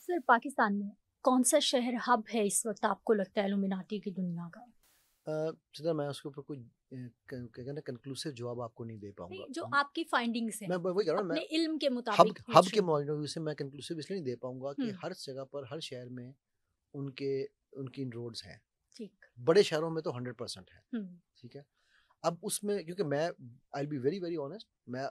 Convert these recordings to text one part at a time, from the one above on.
Sir Pakistan में कौन सा शहर हब है इस वक्त आपको लगता है इल्यूमिनाटी की दुनिया का? सीधा मैं उसके ऊपर कोई क्या कहते हैं कंक्लूसिव जवाब आपको नहीं दे नहीं, पाऊंगा। जो आपकी फाइंडिंग्स हैं मैं वही कह रहा हूँ। मैं अपने इल्म के हब मुताबिक हब पूछ के रही हूँ। पॉइंट ऑफ व्यू से मैं कंक्लूसिव इसलिए नहीं दे पाऊंगा कि हम्म। हर जगह पर हर शहर में उनके उनकी रोड्स हैं। ठीक। बड़े शहरों में तो 100% है। हम्म। ठीक है। अब उसमें क्योंकि मैं आई बी वेरी वेरी ऑनेस्ट, मैं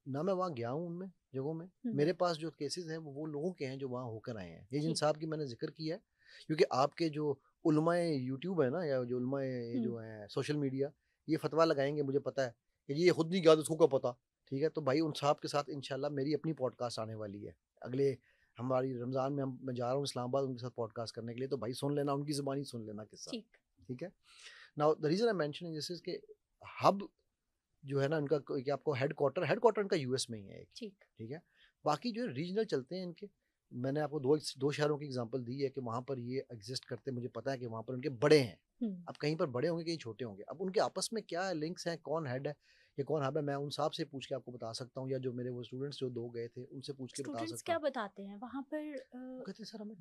ना मैं वहाँ गया हूँ उनमें जगहों में। हम्म। मेरे पास जो केसेस हैं वो लोगों के हैं जो वहाँ होकर आए हैं। ये जिन ठीक। साहब की मैंने जिक्र किया है, क्योंकि आपके जो उलमाए यूट्यूब है ना, या जो उलमाए ये हम्म। जो है सोशल मीडिया, ये फतवा लगाएंगे, मुझे पता है कि ये खुद नहीं गया तो उसको क्या पता। ठीक है, तो भाई उन साहब के साथ इंशाल्लाह मेरी अपनी पॉडकास्ट आने वाली है अगले हमारी रमज़ान में। मैं जा रहा हूँ इस्लामाबाद उनके साथ पॉडकास्ट करने के लिए, तो भाई सुन लेना, उनकी ज़ुबानी सुन लेना किस्सा। ठीक। ठीक है। Now the reason I mentioning this is के हब जो है ना इनका, कि आपको हेडक्वार्टर इनका यूएस में ही है एक। ठीक। ठीक है। बाकी जो रीजनल चलते हैं इनके, मैंने आपको दो शहरों की एग्जांपल दी है कि वहाँ पर ये एग्जिस्ट करते हैं। मुझे पता है कि वहाँ पर उनके बड़े हैं। हम्म। अब कहीं पर बड़े होंगे, कहीं छोटे होंगे। अब उनके आपस में क्या लिंक्स हैं, कौन हेड है या कौन हब है, मैं उन साहब से पूछ के आपको बता सकता हूँ, या जो मेरे वो स्टूडेंट्स जो दो गए थे उनसे पूछ के बता स्टूडेंट्स सकता क्या हूँ। बताते हैं वहां पर? वो कहते हैं सर हमें,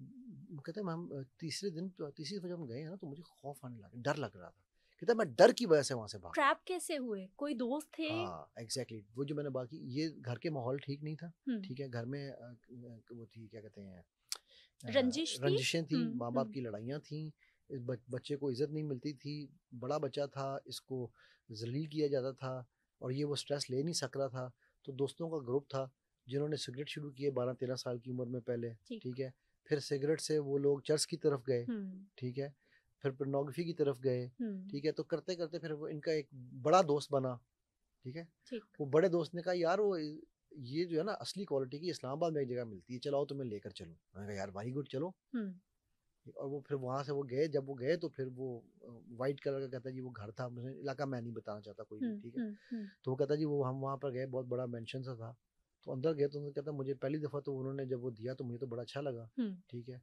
वो कहते हैं हम तीसरे दिन जब हम गए हैं ना तो मुझे खौफ आने लगा, डर लग रहा था। कहता है मैं डर की वजह से वहां से भागा। ट्रैप कैसे हुए? कोई दोस्त थे? हाँ एग्जैक्टली exactly। वो जो मैंने बाकी ये घर के माहौल ठीक नहीं था। हम्म। ठीक है। घर में वो थी क्या कहते हैं, रंजिश थी। रंजिशें थी, माँ बाप हम्म। की लड़ाइयाँ थी। इस बच्चे को इज्जत नहीं मिलती थी। बड़ा बच्चा था, इसको जलील किया जाता था, और ये वो स्ट्रेस ले नहीं सक रहा था। तो दोस्तों का ग्रुप था जिन्होंने सिगरेट शुरू किए 12-13 साल की उम्र में पहले। ठीक। ठीक है। फिर सिगरेट से वो लोग चर्च की तरफ गए। हम्म। ठीक है। फिर पोर्नोग्राफी की तरफ गए। हम्म। ठीक है। तो करते करते फिर वो इनका एक बड़ा दोस्त बना। ठीक है। ठीक। वो बड़े दोस्त ने कहा यार वो ये जो है ना असली क्वालिटी की इस्लामाबाद में एक जगह मिलती है, चलो आओ तुम्हें लेकर चलो। मैंने कहा यार वेरी गुड, चलो। हम्म। और वो फिर वहां से वो गए, जब वो गए तो फिर वो वाइट कलर का कहता है जी वो घर था, मुझे इलाका मैं नहीं बताना चाहता कोई भी। हम्म। ठीक है। हम्म। हम्म। तो वो कहता जी वो हम वहाँ पर गए, बहुत बड़ा मेंशन सा था। तो अंदर गए तो उन्होंने कहता मुझे पहली दफ़ा तो उन्होंने जब वो दिया तो मुझे तो बड़ा अच्छा लगा। हम्म। ठीक है।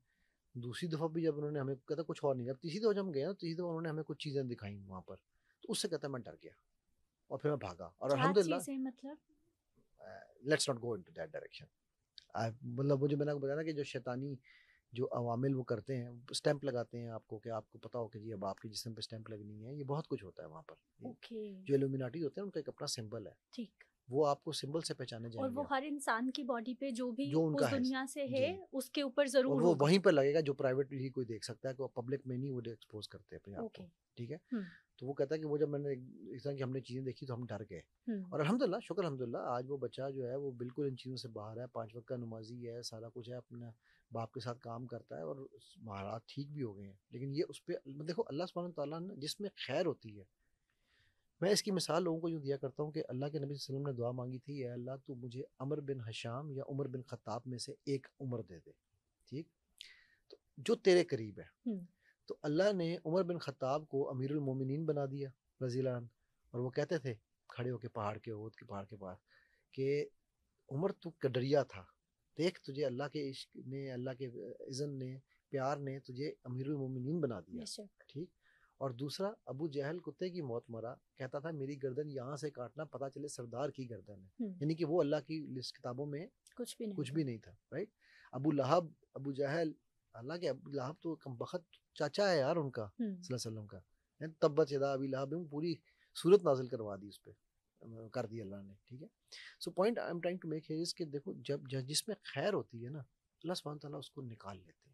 दूसरी दफ़ा भी जब उन्होंने हमें कहता कुछ और नहीं, अब तीसरी दफ़ा जब हम गए ना, तीसरी दफ़ा उन्होंने हमें कुछ चीज़ें दिखाई वहाँ पर। तो उससे कहता मैं डर गया और फिर मैं भागा, और क्या अल्हम्दुलिल्लाह। चीजें मतलब? Let's not go into that direction. मतलब मुझे मैंने आपको बताया ना कि जो शैतानी जो अवामिल वो करते हैं, स्टैंप लगाते हैं आपको, कि आपको पता हो कि जी अब आपके जिस्म पे स्टैंप लगनी है, ये बहुत कुछ होता है वहाँ पर। ओके। जो इल्यूमिनाटी होते हैं उनका एक अपना सिंबल है। ठीक। वो आपको सिंबल से पहचाने और जाएंगे वो आप, हर इंसान की बॉडी पे जो भी जो उस उनका है। दुनिया से है जी। उसके ऊपर और जरूर वो होगा। वहीं पर लगेगा जो प्राइवेटली कोई देख सकता है, कि वो पब्लिक में नहीं वो एक्सपोज करते अपने आप ओके। को। ठीक है। हम्म। तो वो कहता है कि वो जब मैंने इस तरह की हमने चीज़ें देखी तो हम डर गए। हम्म। और अल्हम्दुलिल्लाह, शुक्र अल्हम्दुलिल्लाह, आज वो बच्चा जो है वो बिल्कुल इन चीज़ों से बाहर है, 5 वक्त का नमाजी है, सारा कुछ है, अपना बाप के साथ काम करता है, और हालात ठीक भी हो गए हैं। लेकिन ये उस पर देखो, अल्लाह सुब्हानहू तआला ने जिसमें खैर होती है, मैं इसकी मिसाल लोगों को यूँ दिया करता हूँ कि अल्लाह के नबी सल्लल्लाहु अलैहि वसल्लम ने दुआ मांगी थी, या अल्लाह तू मुझे अमर बिन हशाम या उमर बिन खत्ताब में से एक उम्र दे दे। ठीक। तो जो तेरे करीब है। हम्म। तो अल्लाह ने उमर बिन खत्ताब को अमीरुल मोमिनीन बना दिया रज़ियल्लाहु अन्हु। और वो कहते थे खड़े होके पहाड़ के, ओद के पहाड़ के पास, कि उमर तू कदरिया था, देख तुझे अल्लाह के इश्क ने, अल्लाह के इज़्न ने, प्यार ने तुझे अमीरुल मोमिनीन बना दिया। बेशक। ठीक। और दूसरा, अबू जहल कुत्ते की मौत मरा, कहता था मेरी गर्दन यहाँ से काटना, पता चले सरदार की गर्दन है। हम्म। यानी कि वो अल्लाह की लिस्ट किताबों में कुछ भी नहीं कुछ भी था। नहीं था। राइट। अबू लहब, अबू जहल, हालांकि अबू लहब तो कम बखत चाचा है यार उनका हम्म। सल्लल्लाहु अलैहि वसल्लम का। तब्बत यदा अबी लहब में पूरी सूरत नाजिल करवा दी उस पर, कर दी अल्लाह ने। ठीक है। So point I am trying to make here is कि देखो, जब जिसमें खैर होती है ना, अल्लाह सुब्हानहू तआला उसको निकाल लेते हैं।